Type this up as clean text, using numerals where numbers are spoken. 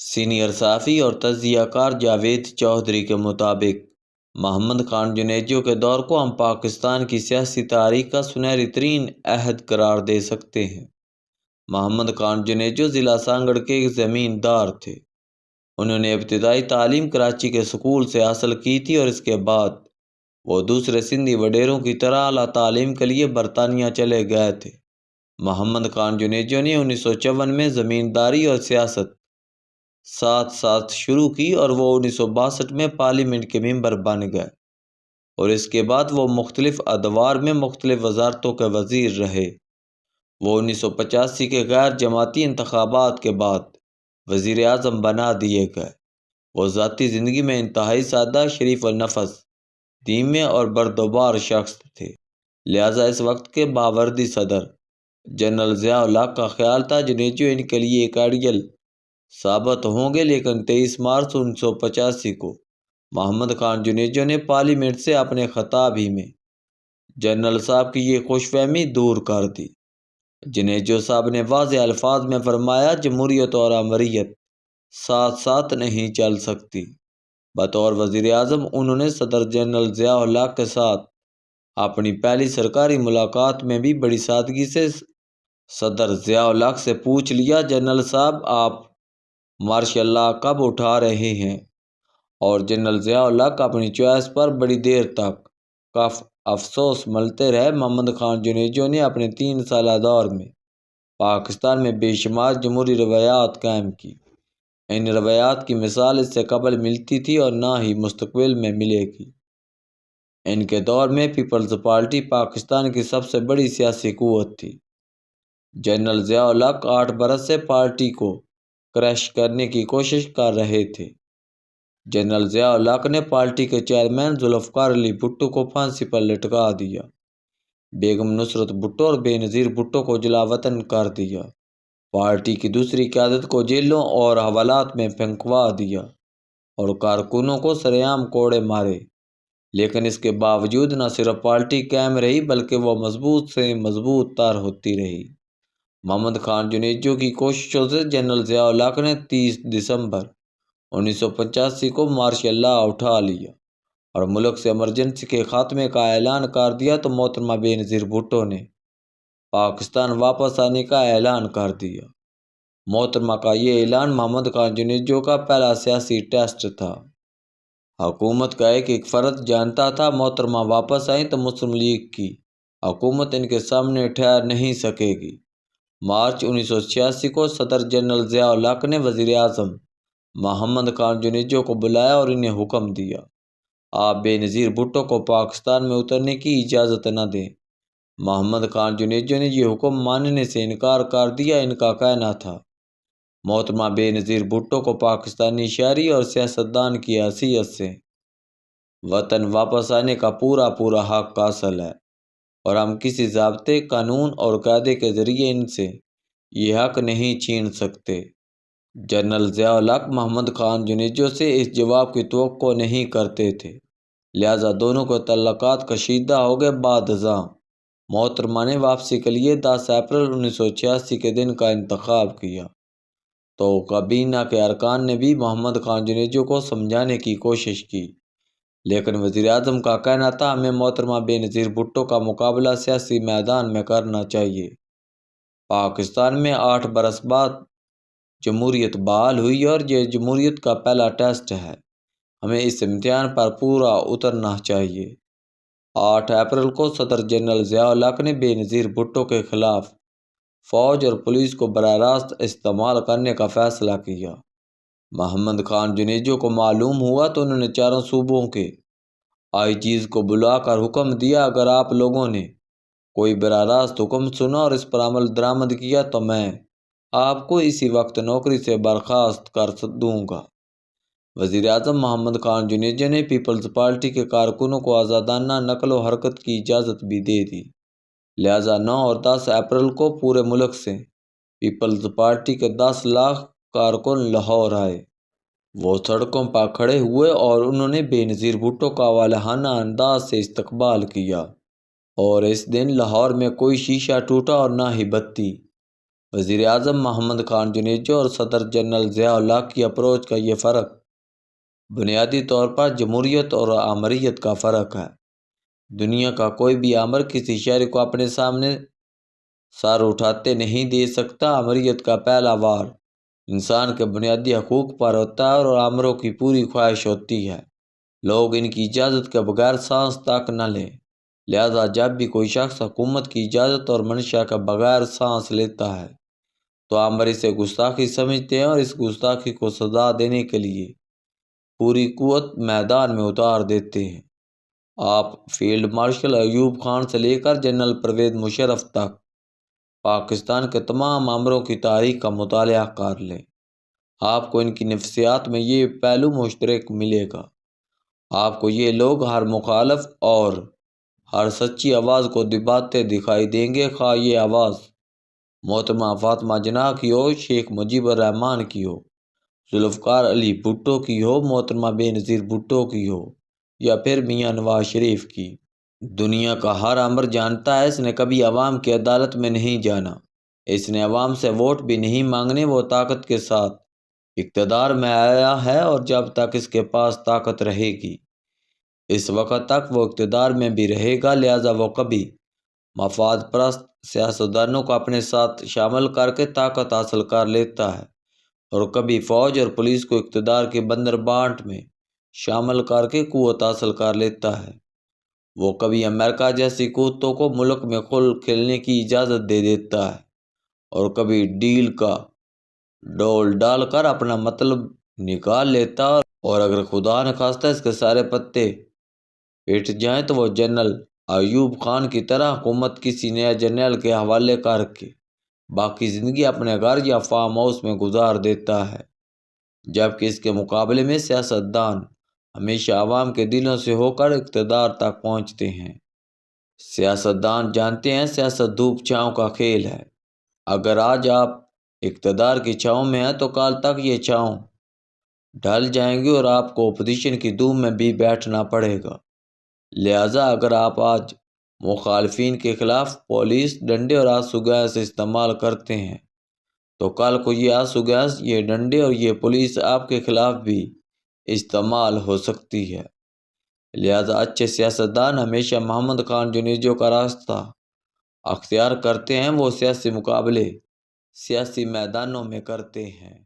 Senior صحافی اور تجزیہ کار جاوید چودھری کے مطابق محمد خان جنیجو کے دور کو ہم پاکستان کی سیاسی تاریخ کا سنہری ترین عہد قرار دے سکتے ہیں۔ محمد خان جنیجو ضلع سانگڑ کے ایک زمیندار تھے۔ انہوں نے ابتدائی تعلیم کراچی کے سکول سے حاصل کی تھی اور اس کے بعد وہ دوسرے سندھی وڈیروں کی طرح اعلیٰ تعلیم کے لیے برطانیہ چلے گئے تھے۔ محمد خان جنیجو نے 1954 میں زمینداری اور سیاست ساتھ ساتھ شروع کی اور وہ 1962 میں پارلیمنٹ کے ممبر بن گئے اور اس کے بعد وہ مختلف ادوار میں مختلف وزارتوں کے وزیر رہے۔ وہ 1985 کے غیر جماعتی انتخابات کے بعد وزیر اعظم بنا دیے گئے۔ وہ ذاتی زندگی میں انتہائی سادہ، شریف النفس، دھیمے اور بردبار شخص تھے، لہذا اس وقت کے باوردی صدر جنرل ضیاء الحق کا خیال تھا جنیجو ان کے لیے ایک آئیڈیل ثابت ہوں گے، لیکن 23 مارچ 1985 کو محمد خان جنیجو نے پارلیمنٹ سے اپنے خطاب ہی میں جنرل صاحب کی یہ خوش فہمی دور کر دی۔ جنیجو صاحب نے واضح الفاظ میں فرمایا، جمہوریت اور امریت ساتھ ساتھ نہیں چل سکتی۔ بطور وزیر اعظم انہوں نے صدر جنرل ضیاء الحق کے ساتھ اپنی پہلی سرکاری ملاقات میں بھی بڑی سادگی سے صدر ضیاء الحق سے پوچھ لیا، جنرل صاحب آپ مارشل لاء کب اٹھا رہے ہیں؟ اور جنرل ضیاء الحق اپنی چوائس پر بڑی دیر تک کف افسوس ملتے رہے۔ محمد خان جنیجو نے اپنے 3 سالہ دور میں پاکستان میں بے شمار جمہوری روایات قائم کی۔ ان روایات کی مثال اس سے قبل ملتی تھی اور نہ ہی مستقبل میں ملے گی۔ ان کے دور میں پیپلز پارٹی پاکستان کی سب سے بڑی سیاسی قوت تھی۔ جنرل ضیاء الحق 8 برس سے پارٹی کو کریش کرنے کی کوشش کر رہے تھے۔ جنرل ضیاء الحق نے پارٹی کے چیئرمین ذوالفقار علی بھٹو کو پھانسی پر لٹکا دیا، بیگم نصرت بھٹو اور بے نظیر بھٹو کو جلا وطن کر دیا، پارٹی کی دوسری قیادت کو جیلوں اور حوالات میں پھنکوا دیا اور کارکنوں کو سرے عام کوڑے مارے۔ لیکن اس کے باوجود نہ صرف پارٹی قائم رہی بلکہ وہ مضبوط سے مضبوط تر ہوتی رہی۔ محمد خان جنیجو کی کوششوں سے جنرل ضیاء الحق نے 30 دسمبر 1985 کو مارشل لاء اٹھا لیا اور ملک سے ایمرجنسی کے خاتمے کا اعلان کر دیا تو محترمہ بے نظیر بھٹو نے پاکستان واپس آنے کا اعلان کر دیا۔ محترمہ کا یہ اعلان محمد خان جنیجو کا پہلا سیاسی ٹیسٹ تھا۔ حکومت کا ایک فرد جانتا تھا محترمہ واپس آئیں تو مسلم لیگ کی حکومت ان کے سامنے ٹھہر نہیں سکے گی۔ مارچ 1986 کو صدر جنرل ضیاء الحق نے وزیر اعظم محمد خان جنیجو کو بلایا اور انہیں حکم دیا، آپ بے نظیر بھٹو کو پاکستان میں اترنے کی اجازت نہ دیں۔ محمد خان جنیجو نے یہ حکم ماننے سے انکار کر دیا۔ ان کا کہنا تھا محترمہ بے نظیر بھٹو کو پاکستانی شہری اور سیاستدان کی حیثیت سے وطن واپس آنے کا پورا حق حاصل ہے اور ہم کسی ضابطے، قانون اور قاعدے کے ذریعے ان سے یہ حق نہیں چھین سکتے۔ جنرل ضیاء الحق محمد خان جنیجو سے اس جواب کی توقع نہیں کرتے تھے، لہذا دونوں کے تعلقات کشیدہ ہو گئے۔ بعد ازاں محترمہ نے واپسی کے لیے 10 اپریل 1986 کے دن کا انتخاب کیا تو کابینہ کے ارکان نے بھی محمد خان جنیجو کو سمجھانے کی کوشش کی، لیکن وزیر اعظم کا کہنا تھا ہمیں محترمہ بے نظیر بھٹو کا مقابلہ سیاسی میدان میں کرنا چاہیے۔ پاکستان میں 8 برس بعد جمہوریت بحال ہوئی اور یہ جمہوریت کا پہلا ٹیسٹ ہے، ہمیں اس امتحان پر پورا اترنا چاہیے۔ 8 اپریل کو صدر جنرل ضیاء الحق نے بے نظیر بھٹو کے خلاف فوج اور پولیس کو براہ راست استعمال کرنے کا فیصلہ کیا۔ محمد خان جنیجو کو معلوم ہوا تو انہوں نے 4 صوبوں کے آئی جیز کو بلا کر حکم دیا، اگر آپ لوگوں نے کوئی براہ راست حکم سنا اور اس پر عمل درآمد کیا تو میں آپ کو اسی وقت نوکری سے برخاست کر دوں گا۔ وزیر اعظم محمد خان جنیجو نے پیپلز پارٹی کے کارکنوں کو آزادانہ نقل و حرکت کی اجازت بھی دے دی، لہذا 9 اور 10 اپریل کو پورے ملک سے پیپلز پارٹی کے 10 لاکھ کارکن لاہور آئے۔ وہ سڑکوں پر کھڑے ہوئے اور انہوں نے بے نظیر بھٹو کا والہانہ انداز سے استقبال کیا اور اس دن لاہور میں کوئی شیشہ ٹوٹا اور نہ ہی بتی۔ وزیر اعظم محمد خان جنیجو اور صدر جنرل ضیاء اللہ کی اپروچ کا یہ فرق بنیادی طور پر جمہوریت اور آمریت کا فرق ہے۔ دنیا کا کوئی بھی آمر کسی شہری کو اپنے سامنے سر اٹھاتے نہیں دے سکتا۔ آمریت کا پہلا وار انسان کے بنیادی حقوق پر ہوتا ہے اور آمروں کی پوری خواہش ہوتی ہے لوگ ان کی اجازت کے بغیر سانس تک نہ لیں۔ لہذا جب بھی کوئی شخص حکومت کی اجازت اور منشا کے بغیر سانس لیتا ہے تو آمر اسے گستاخی سمجھتے ہیں اور اس گستاخی کو سزا دینے کے لیے پوری قوت میدان میں اتار دیتے ہیں۔ آپ فیلڈ مارشل ایوب خان سے لے کر جنرل پرویز مشرف تک پاکستان کے تمام آمروں کی تاریخ کا مطالعہ کر لیں۔ آپ کو ان کی نفسیات میں یہ پہلو مشترک ملے گا۔ آپ کو یہ لوگ ہر مخالف اور ہر سچی آواز کو دباتے دکھائی دیں گے، خواہ یہ آواز محترمہ فاطمہ جناح کی ہو، شیخ مجیب الرحمان کی ہو، ذوالفقار علی بھٹو کی ہو، محترمہ بے نظیر بھٹو کی ہو یا پھر میاں نواز شریف کی۔ دنیا کا ہر آمر جانتا ہے اس نے کبھی عوام کی عدالت میں نہیں جانا، اس نے عوام سے ووٹ بھی نہیں مانگنے۔ وہ طاقت کے ساتھ اقتدار میں آیا ہے اور جب تک اس کے پاس طاقت رہے گی اس وقت تک وہ اقتدار میں بھی رہے گا۔ لہذا وہ کبھی مفاد پرست سیاستدانوں کو اپنے ساتھ شامل کر کے طاقت حاصل کر لیتا ہے اور کبھی فوج اور پولیس کو اقتدار کے بندربانٹ میں شامل کر کے قوت حاصل کر لیتا ہے۔ وہ کبھی امریکہ جیسی قوتوں کو ملک میں کھیلنے کی اجازت دے دیتا ہے اور کبھی ڈیل کا ڈول ڈال کر اپنا مطلب نکال لیتا ہے، اور اگر خدا نخواستہ اس کے سارے پتے پٹ جائیں تو وہ جنرل ایوب خان کی طرح حکومت کسی نئے جنرل کے حوالے کر کے باقی زندگی اپنے گھر یا فارم ہاؤس میں گزار دیتا ہے، جبکہ اس کے مقابلے میں سیاستدان ہمیشہ عوام کے دلوں سے ہو کر اقتدار تک پہنچتے ہیں۔ سیاستدان جانتے ہیں سیاست دھوپ چھاؤں کا کھیل ہے۔ اگر آج آپ اقتدار کی چھاؤں میں ہیں تو کل تک یہ چھاؤں ڈھل جائیں گی اور آپ کو اپوزیشن کی دھوم میں بھی بیٹھنا پڑے گا۔ لہٰذا اگر آپ آج مخالفین کے خلاف پولیس ڈنڈے اور آنسو گیس استعمال کرتے ہیں تو کل کو یہ آنسو گیس، یہ ڈنڈے اور یہ پولیس آپ کے خلاف بھی استعمال ہو سکتی ہے۔ لہذا اچھے سیاستدان ہمیشہ محمد خان جنیجو کا راستہ اختیار کرتے ہیں۔ وہ سیاسی مقابلے سیاسی میدانوں میں کرتے ہیں۔